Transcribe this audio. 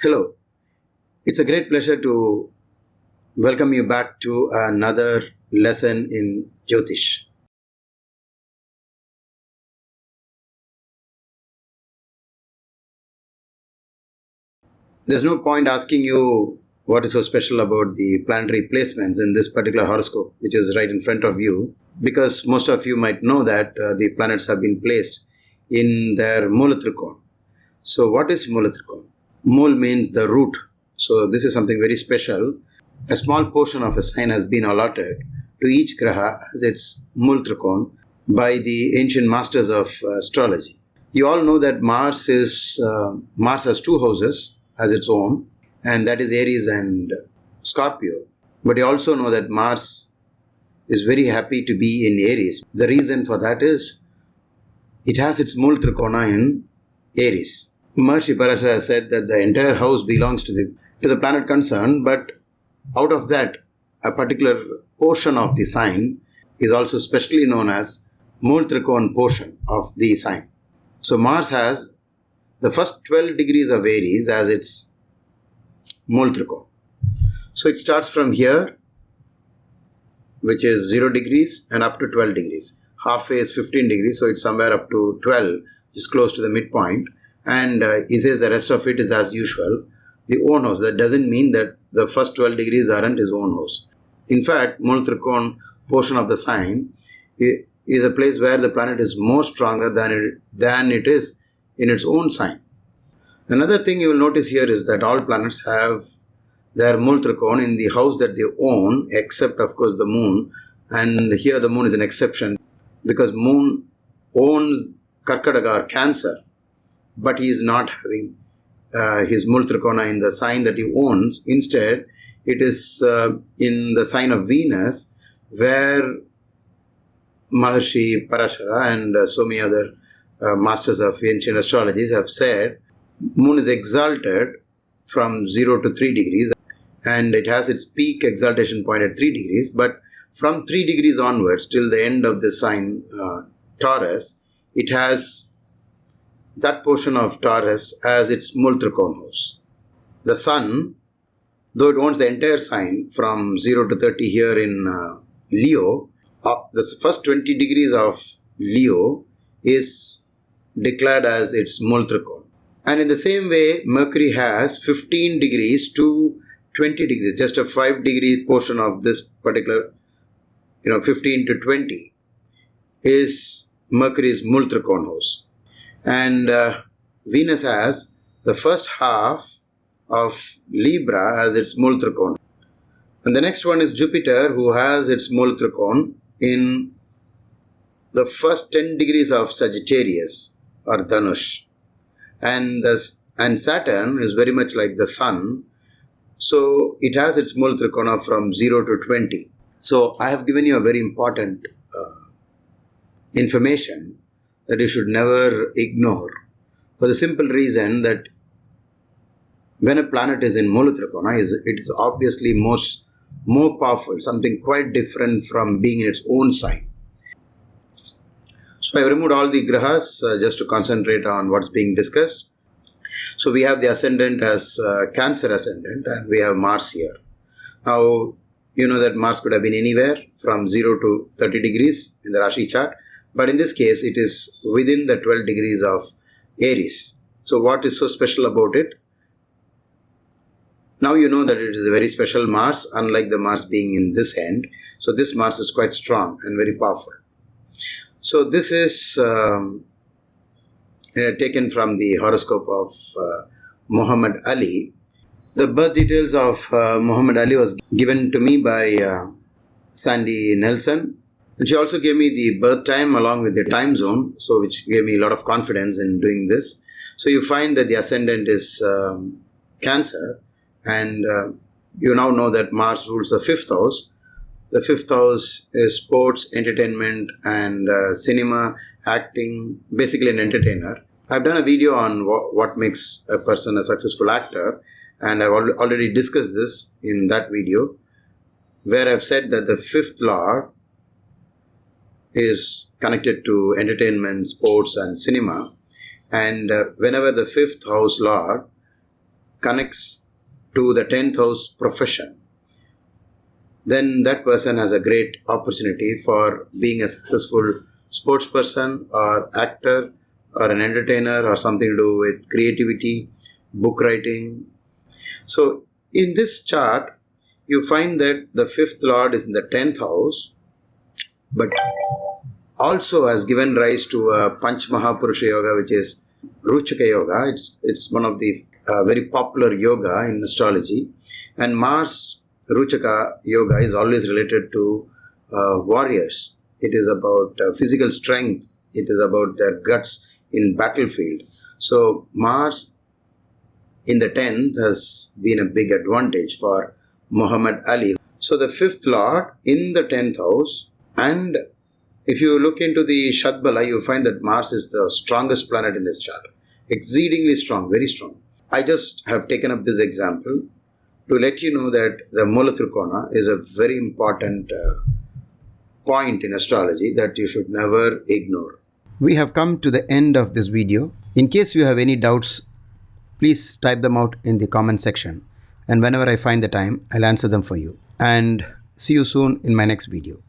Hello, it's a great pleasure to welcome you back to another lesson in Jyotish. There's no point asking you what is so special about the planetary placements in this particular horoscope, which is right in front of you, because most of you might know that the planets have been placed in their MoolaTrikona. So, what is MoolaTrikona? Mool means the root. So, this is something very special. A small portion of a sign has been allotted to each graha as its MoolTrikona by the ancient masters of astrology. You all know that Mars has two houses as its own, and that is Aries and Scorpio. But you also know that Mars is very happy to be in Aries. The reason for that is it has its MoolTrikona in Aries. Maharishi Parashara said that the entire house belongs to the planet concerned, but out of that, a particular portion of the sign is also specially known as MoolTrikona portion of the sign. So Mars has the first 12 degrees of Aries as its MoolTrikona. So it starts from here, which is 0 degrees, and up to 12 degrees. Halfway is 15 degrees, so it's somewhere up to 12, which is close to the midpoint. And he says the rest of it is as usual, the own house. That doesn't mean that the first 12 degrees aren't his own house. In fact, MoolTrikona portion of the sign is a place where the planet is more stronger than it is in its own sign. Another thing you will notice here is that all planets have their MoolTrikona in the house that they own, except of course the moon. And here the moon is an exception because moon owns Karkadaga or Cancer, but he is not having his MoolTrikona in the sign that he owns. Instead, it is in the sign of Venus, where Maharishi Parashara and so many other masters of ancient astrologies have said moon is exalted from 0 to 3 degrees, and it has its peak exaltation point at 3 degrees, but from 3 degrees onwards till the end of the sign Taurus, it has that portion of Taurus as its MoolTrikona house. The sun, though it owns the entire sign from 0 to 30 here in Leo, the first 20 degrees of Leo is declared as its MoolTrikona. And in the same way, Mercury has 15 degrees to 20 degrees, just a 5 degree portion of this particular, 15 to 20 is Mercury's MoolTrikona house. And Venus has the first half of Libra as its MoolTrikona. And the next one is Jupiter, who has its MoolTrikona in the first 10 degrees of Sagittarius or Dhanush. And Saturn is very much like the Sun, so it has its MoolTrikona from 0 to 20. So I have given you a very important information that you should never ignore, for the simple reason that when a planet is in MoolaTrikona, it is obviously more powerful, something quite different from being in its own sign. So I have removed all the grahas just to concentrate on what's being discussed. So we have the ascendant as Cancer ascendant, and we have Mars here. Now, you know that Mars could have been anywhere from 0 to 30 degrees in the Rashi chart, but in this case it is within the 12 degrees of Aries. So what is so special about it? Now you know that it is a very special Mars, unlike the Mars being in this end. So this Mars is quite strong and very powerful. So this is taken from the horoscope of Muhammad Ali. The birth details of Muhammad Ali was given to me by Sandy Nelson. And she also gave me the birth time along with the time zone, so which gave me a lot of confidence in doing this. So you find that the ascendant is Cancer, and you now know that Mars rules the 5th house. The 5th house is sports, entertainment, and cinema, acting, basically an entertainer. I've done a video on what makes a person a successful actor, and I've already discussed this in that video, where I've said that the 5th lord is connected to entertainment, sports, and cinema, and whenever the 5th house lord connects to the 10th house profession, then that person has a great opportunity for being a successful sports person or actor or an entertainer or something to do with creativity, book writing. So in this chart, you find that the fifth lord is in the 10th house, but also has given rise to a Panch Mahapurusha Yoga, which is Ruchaka Yoga. It's one of the very popular yoga in astrology. And Mars Ruchaka Yoga is always related to warriors. It is about physical strength. It is about their guts in battlefield. So Mars in the 10th has been a big advantage for Muhammad Ali. So the fifth lord in the 10th house, and if you look into the Shadbala, you find that Mars is the strongest planet in this chart. Exceedingly strong, very strong. I just have taken up this example to let you know that the MoolaTrikona is a very important point in astrology that you should never ignore. We have come to the end of this video. In case you have any doubts, please type them out in the comment section. And whenever I find the time, I'll answer them for you. And see you soon in my next video.